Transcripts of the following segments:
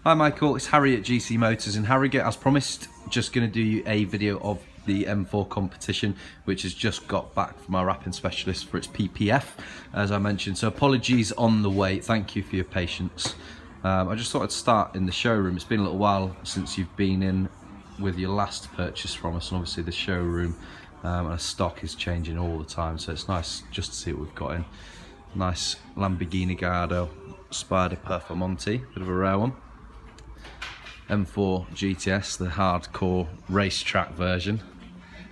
Hi Michael, it's Harry at GC Motors in Harrogate. As promised, just going to do a video of the M4 competition, which has just got back from our wrapping specialist for its PPF, as I mentioned. So apologies on the wait, thank you for your patience. I just thought I'd start in the showroom. It's been a little while since you've been in with your last purchase from us, and obviously the showroom and our stock is changing all the time, so it's nice just to see what we've got in. Nice Lamborghini Gallardo Spider Performante, bit of a rare one. M4 GTS, the hardcore racetrack version.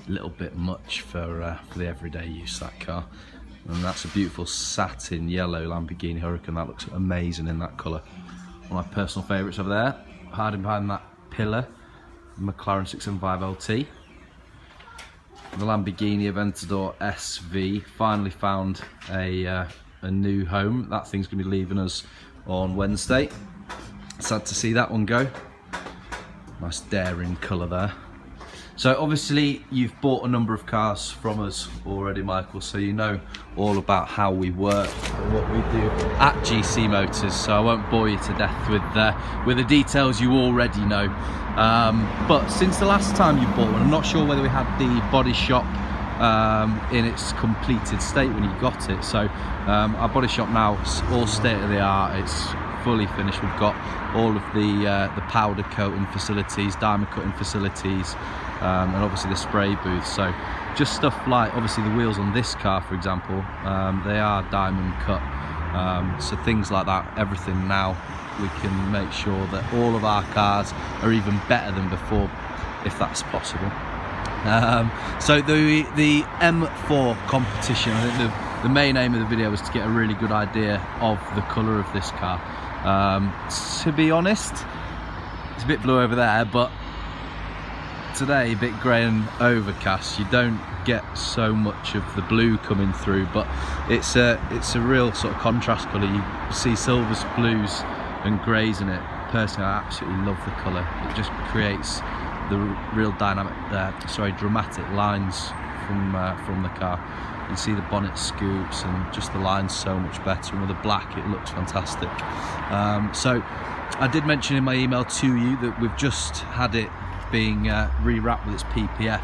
A little bit much for the everyday use, that car. And that's a beautiful satin yellow Lamborghini Huracan. That looks amazing in that colour. One of my personal favourites over there. Hiding behind that pillar, McLaren 675 LT. The Lamborghini Aventador SV finally found a new home. That thing's going to be leaving us on Wednesday. Sad to see that one go. Nice daring colour there. So obviously you've bought a number of cars from us already, Michael, so you know all about how we work and what we do at GC Motors, so I won't bore you to death with the details you already know. But since the last time you bought one, I'm not sure whether we had the body shop in its completed state when you got it. So our body shop now is all state of the art. It's fully finished. We've got all of the powder coating facilities, diamond cutting facilities, and obviously the spray booth. So just stuff like obviously the wheels on this car, for example, they are diamond cut. So things like that, everything now, we can make sure that all of our cars are even better than before, if that's possible. So the M4 competition, I think the main aim of the video was to get a really good idea of the colour of this car. To be honest, it's a bit blue over there, but today a bit grey and overcast. You don't get so much of the blue coming through, but it's a real sort of contrast colour. You see silvers, blues and greys in it. Personally, I absolutely love the colour. It just creates the real dynamic, dramatic lines from the car. You see the bonnet scoops and just the lines so much better, and with the black it looks fantastic. So I did mention in my email to you that we've just had it being re-wrapped with its PPF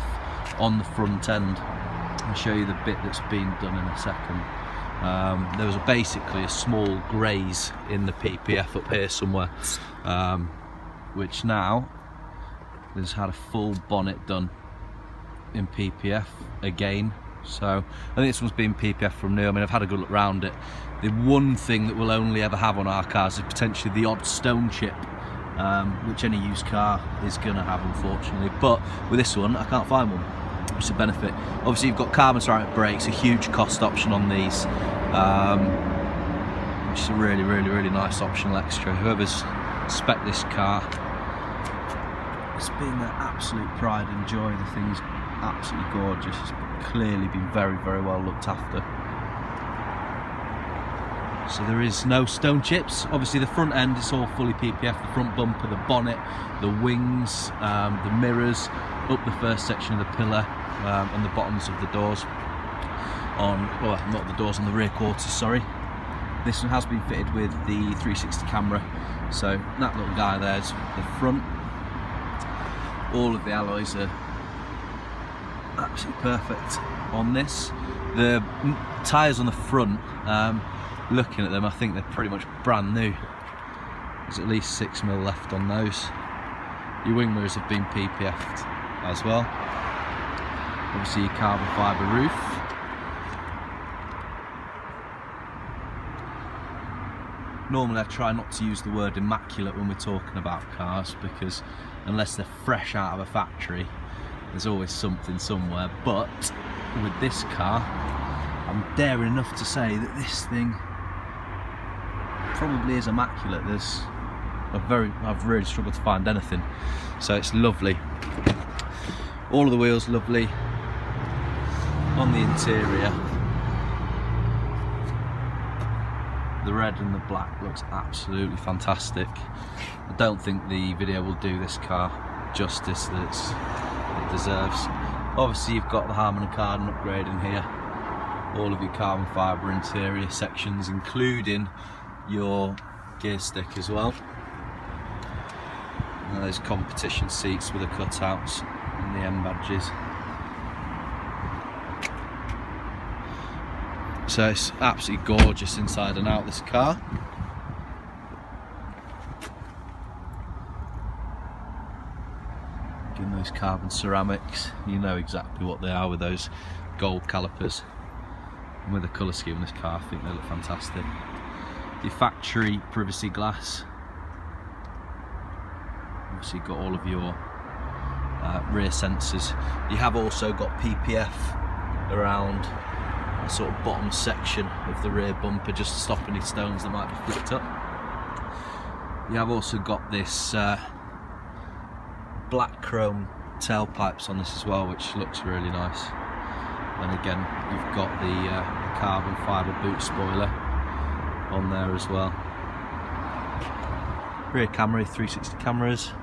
on the front end. I'll show you the bit that's been done in a second. There was basically a small graze in the PPF up here somewhere, which now has had a full bonnet done in PPF again. So I think this one's been PPF from new. I mean, I've had a good look around it. The one thing that we'll only ever have on our cars is potentially the odd stone chip, which any used car is going to have, unfortunately. But with this one, I can't find one, which is a benefit. Obviously, you've got carbon ceramic brakes, a huge cost option on these, which is a really, really, really nice optional extra. Whoever's spec this car, it's been their absolute pride and joy. The thing's absolutely gorgeous. It's clearly been very, very well looked after. So there is no stone chips. Obviously the front end is all fully PPF, the front bumper, the bonnet, the wings, the mirrors, up the first section of the pillar, and the bottoms of the doors well, not the doors, on the rear quarters, sorry. This one has been fitted with the 360 camera, so that little guy there's the front. All of the alloys are absolutely perfect on this. The tyres on the front, looking at them, I think they're pretty much brand new. There's at least 6mm left on those. Your wing mirrors have been PPF'd as well. Obviously your carbon fibre roof. Normally I try not to use the word immaculate when we're talking about cars, because unless they're fresh out of a factory, there's always something somewhere. But with this car, I'm daring enough to say that this thing probably is immaculate. I've really struggled to find anything, so it's lovely. All of the wheels lovely. On the interior, the red and the black looks absolutely fantastic. I don't think the video will do this car justice that it deserves. Obviously you've got the Harman & Kardon upgrade in here, all of your carbon fibre interior sections, including your gear stick as well. And those competition seats with the cutouts and the M badges. So it's absolutely gorgeous inside and out, this car. Again, those carbon ceramics, you know exactly what they are with those gold calipers. And with the colour scheme on this car, I think they look fantastic. The factory privacy glass. Obviously got all of your rear sensors. You have also got PPF around the sort of bottom section of the rear bumper, just to stop any stones that might be flicked up. You have also got this black chrome tailpipes on this as well, which looks really nice. And again, you've got the carbon fibre boot spoiler on there as well. Rear camera, 360 cameras.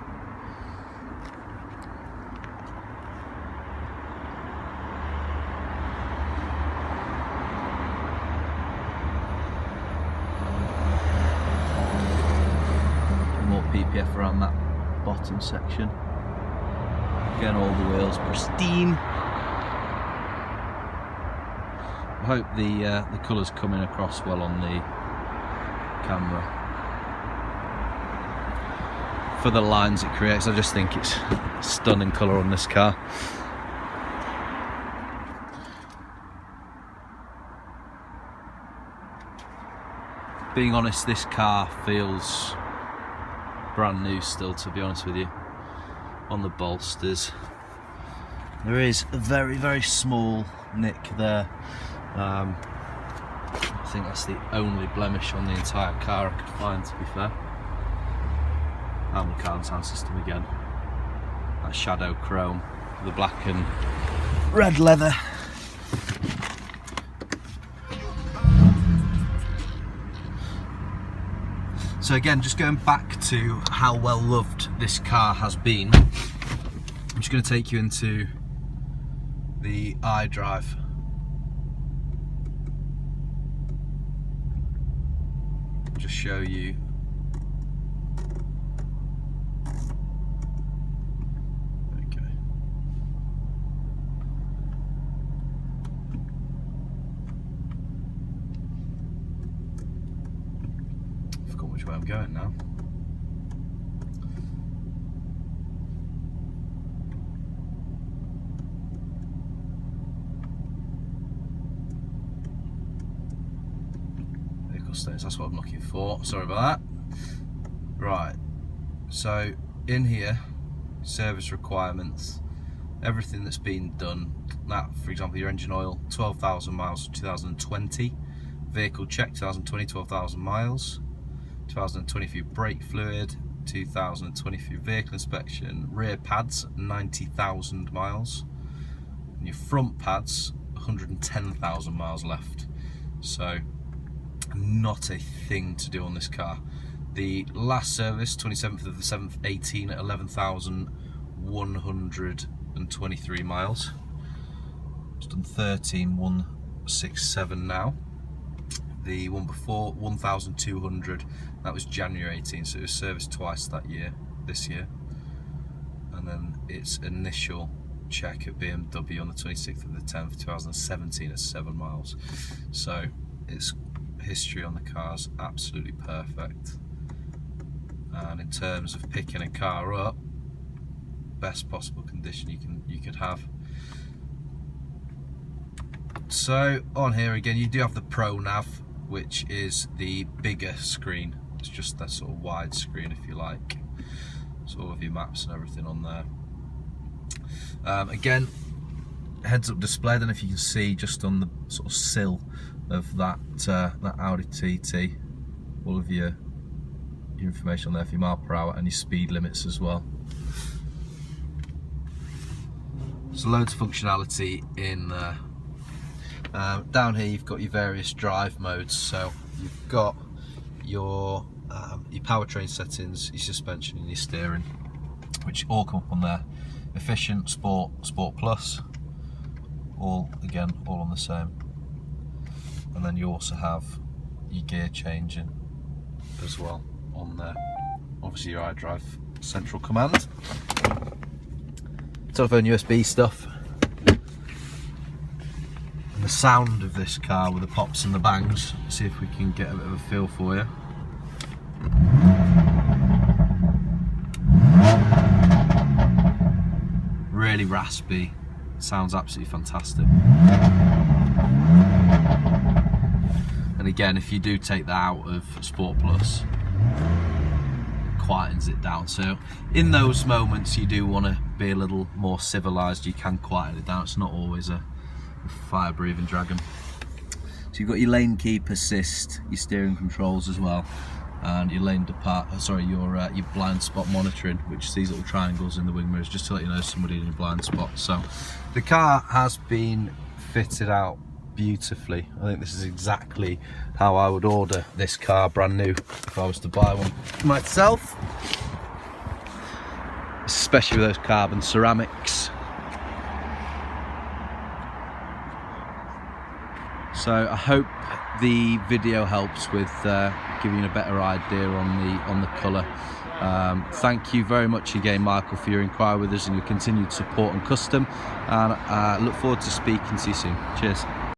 More PPF around that bottom section. Again, all the wheels pristine. I hope the colour's coming across well on the camera. For the lines it creates, I just think it's stunning colour on this car. Being honest, this car feels brand new still, to be honest with you. On the bolsters, there is a very, very small nick there. I think that's the only blemish on the entire car I could find, to be fair. And the car and sound system again. That shadow chrome, the black and red leather. So again, just going back to how well loved this car has been, I'm just going to take you into the iDrive. Just show you which way I'm going now. Vehicle status, that's what I'm looking for. Sorry about that. Right, so in here, service requirements, everything that's been done. That, for example, your engine oil, 12,000 miles for 2020. Vehicle check, 2020, 12,000 miles. 2020 for your brake fluid, 2020 for your vehicle inspection. Rear pads, 90,000 miles. And your front pads, 110,000 miles left. So, not a thing to do on this car. The last service, 27th of the 7th, 18 at 11,123 miles. It's done 13,167 now. The one before, 1,200, that was January 18, so it was serviced twice that year, this year. And then its initial check at BMW on the 26th of the 10th, 2017 at 7 miles. So its history on the car is absolutely perfect. And in terms of picking a car up, best possible condition you could have. So on here again, you do have the Pro Nav, which is the bigger screen. It's just that sort of wide screen, if you like. So all of your maps and everything on there. Again, heads-up display. I don't know if you can see just on the sort of sill of that that Audi TT, all of your information on there for your mile per hour and your speed limits as well. So loads of functionality in there. Down here you've got your various drive modes, so you've got your powertrain settings, your suspension and your steering, which all come up on there. Efficient, Sport, Sport Plus, all on the same. And then you also have your gear changing as well on there. Obviously your iDrive central command, telephone USB stuff, and the sound of this car with the pops and the bangs. See if we can get a bit of a feel for you. Really raspy, sounds absolutely fantastic. And again, if you do take that out of Sport Plus, it quietens it down. So in those moments you do want to be a little more civilized, you can quieten it down. It's not always a fire breathing dragon. So you've got your lane keep assist, your steering controls as well, and your lane depart, your blind spot monitoring, which is these little triangles in the wing mirrors, just to let you know somebody in your blind spot. So the car has been fitted out beautifully. I think this is exactly how I would order this car brand new if I was to buy one myself, especially with those carbon ceramics. So I hope the video helps with giving you a better idea on the colour. Thank you very much again, Michael, for your inquiry with us and your continued support on custom, and I look forward to speaking to you soon. Cheers.